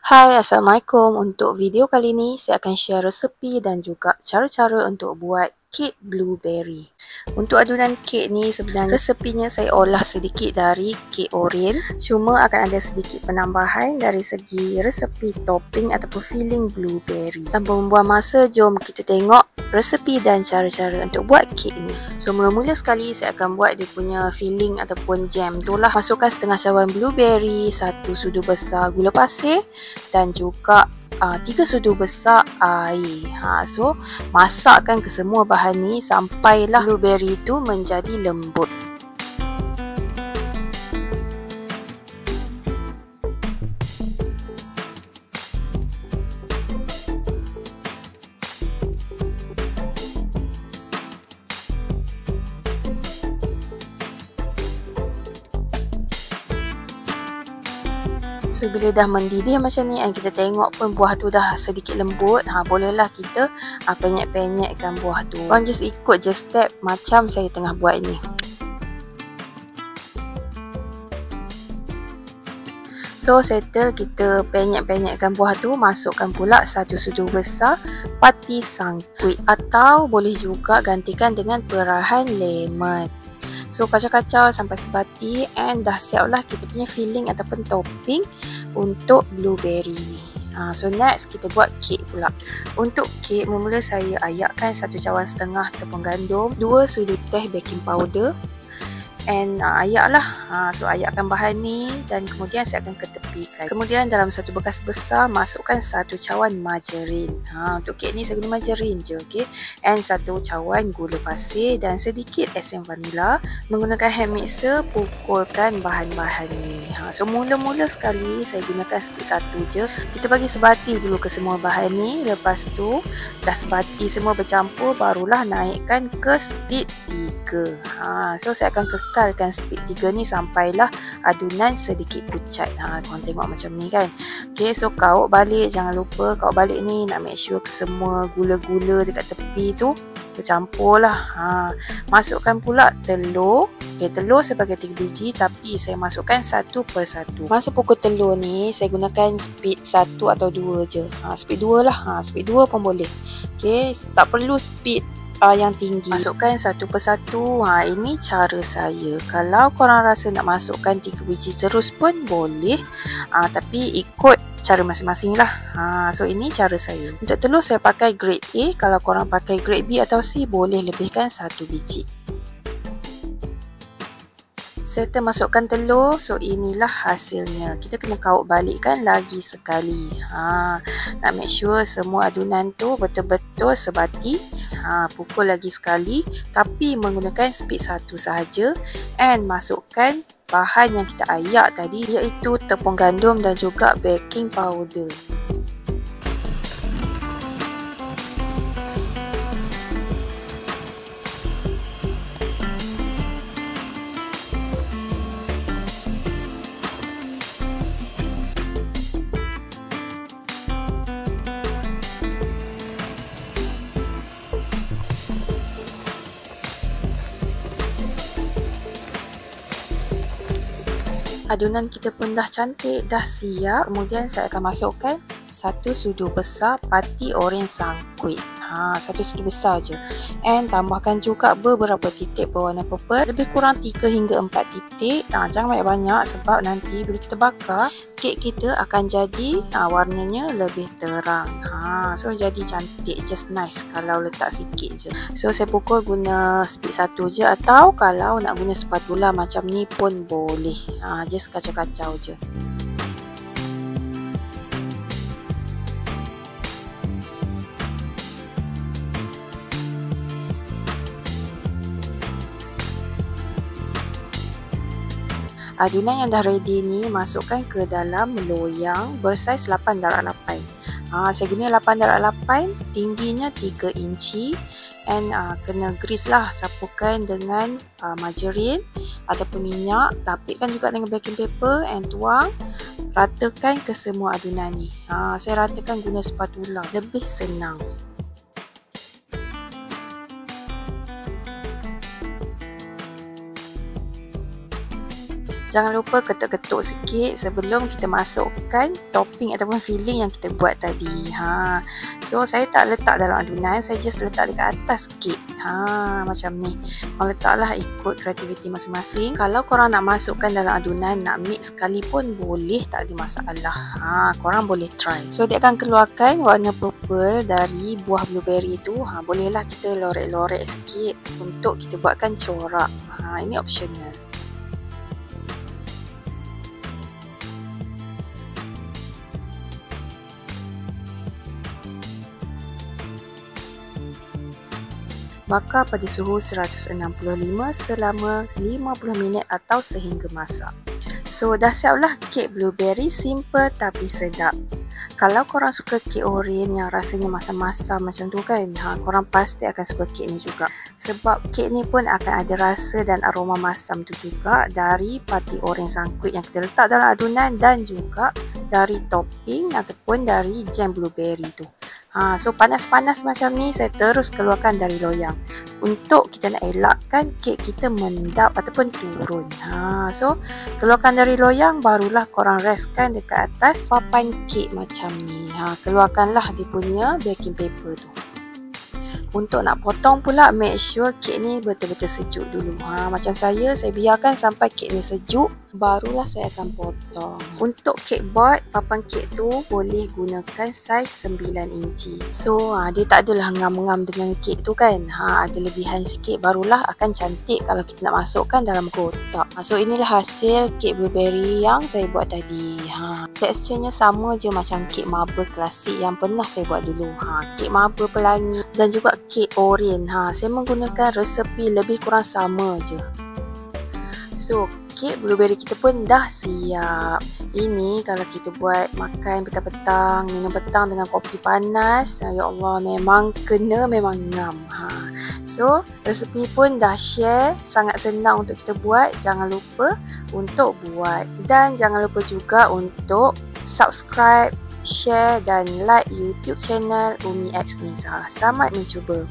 Hai, Assalamualaikum. Untuk video kali ini, saya akan share resepi dan juga cara-cara untuk buat kek blueberry. Untuk adunan kek ni sebenarnya resepinya saya olah sedikit dari kek Oreo. Cuma akan ada sedikit penambahan dari segi resepi topping ataupun filling blueberry. Tanpa membuang masa, jom kita tengok resepi dan cara-cara untuk buat kek ni. So, mula-mula sekali saya akan buat dia punya filling ataupun jam. Itulah, masukkan setengah cawan blueberry, 1 sudu besar gula pasir dan juga 3 sudu besar air. So masakkan ke semua bahan ni sampailah blueberry tu menjadi lembut. So, bila dah mendidih macam ni dan kita tengok pun buah tu dah sedikit lembut, bolehlah kita penyek-penyekkan buah tu. Korang just ikut je step macam saya tengah buat ni. So, settle kita penyek-penyekkan buah tu, masukkan pula 1 sudu besar pati sangkuit atau boleh juga gantikan dengan perahan lemon. So, kacau-kacau sampai sebati and dah siap lah kita punya filling ataupun topping untuk blueberry ni. So, next kita buat kek pula. Untuk kek, mula-mula saya ayakkan 1 cawan setengah tepung gandum, 2 sudu teh baking powder and ayaklah. So, ayakkan bahan ni dan kemudian saya akan ketepikan. Kemudian dalam satu bekas besar masukkan 1 cawan margarin. Untuk kek ni saya guna margarin je, okay? And 1 cawan gula pasir dan sedikit esen vanila. Menggunakan hand mixer, pukulkan bahan-bahan ni. So, mula-mula sekali saya gunakan speed 1 je. Kita bagi sebati dulu ke semua bahan ni. Lepas tu dah sebati semua bercampur, barulah naikkan ke speed 3. So, saya akan kekalkan speed 3 ni sampailah adunan sedikit pucat. Korang tengok macam ni kan. Okay, so kaut balik. Jangan lupa kaut balik ni nak make sure ke semua gula-gula dekat tepi tu bercampur lah. Masukkan pula telur. Okay, telur saya pakai 3 biji tapi saya masukkan 1 per 1. Masa pukul telur ni saya gunakan speed 1 atau 2 je. Speed 2 lah. Speed 2 pun boleh. Okay, tak perlu speed yang tinggi. Masukkan 1 per 1. Ini cara saya. Kalau korang rasa nak masukkan 3 biji terus pun boleh. Tapi ikut cara masing-masing lah. So, ini cara saya. Untuk telur saya pakai grade A. Kalau korang pakai grade B atau C, boleh lebihkan 1 biji. Serta masukkan telur. So, inilah hasilnya. Kita kena kaut balikkan lagi sekali. Nak make sure semua adunan tu betul-betul sebati. Pukul lagi sekali. Tapi menggunakan speed 1 sahaja. And masukkan bahan yang kita ayak tadi, iaitu tepung gandum dan juga baking powder. Adunan kita pun dah cantik, dah siap. Kemudian saya akan masukkan 1 sudu besar pati oren sangkuit. 1 sudu besar je. And tambahkan juga beberapa titik berwarna purple. Lebih kurang 3 hingga 4 titik. Jangan banyak-banyak sebab nanti bila kita bakar, kek kita akan jadi warnanya lebih terang. So, jadi cantik. Just nice kalau letak sikit je. So, saya pukul guna speed 1 je atau kalau nak guna spatula macam ni pun boleh. Just kacau-kacau je. Adunan yang dah ready ni masukkan ke dalam loyang bersaiz 8/8. Saya guna 8/8, tingginya 3 inci and kena grease lah, sapukan dengan margarin ataupun minyak, tapikkan juga dengan baking paper and tuang, ratakan ke semua adunan ni. Saya ratakan guna spatula, lebih senang. Jangan lupa ketuk-ketuk sikit sebelum kita masukkan topping ataupun filling yang kita buat tadi. So saya tak letak dalam adunan, saya just letak dekat atas kek. Macam ni. Korang letaklah ikut kreativiti masing-masing. Kalau korang nak masukkan dalam adunan, nak mix sekali pun boleh, tak ada masalah. Korang boleh try. So dia akan keluarkan warna purple dari buah blueberry tu. Bolehlah kita lorek-lorek sikit untuk kita buatkan corak. Ini optional. Bakar pada suhu 165 selama 50 minit atau sehingga masak. So dah siaplah kek blueberry, simple tapi sedap. Kalau korang suka kek oren yang rasanya masam-masam macam tu kan, korang pasti akan suka kek ni juga. Sebab kek ni pun akan ada rasa dan aroma masam tu juga dari parti oren sangkuit yang kita letak dalam adunan dan juga dari topping ataupun dari jam blueberry tu. So panas-panas macam ni saya terus keluarkan dari loyang untuk kita nak elakkan kek kita mendap ataupun turun. So keluarkan dari loyang, barulah korang restkan dekat atas papan kek macam ni. Keluarkanlah dia punya baking paper tu. Untuk nak potong pula, make sure kek ni betul-betul sejuk dulu. Macam saya biarkan sampai kek ni sejuk, barulah saya akan potong. Untuk kek board, papan kek tu boleh gunakan saiz 9 inci. So dia tak adalah ngam-ngam dengan kek tu kan. Ada lebihan sikit, barulah akan cantik kalau kita nak masukkan dalam kotak. So inilah hasil kek blueberry yang saya buat tadi. Teksturnya sama je macam kek marble klasik yang pernah saya buat dulu. Kek marble pelangi dan juga kek oren. Saya menggunakan resepi lebih kurang sama je. So kek blueberry kita pun dah siap. Ini kalau kita buat makan petang-petang, minum petang dengan kopi panas, ya Allah, memang kena, memang ngam. So resepi pun dah share, sangat senang untuk kita buat. Jangan lupa untuk buat, dan jangan lupa juga untuk subscribe, share dan like YouTube channel Umi X Nizah. Selamat mencuba.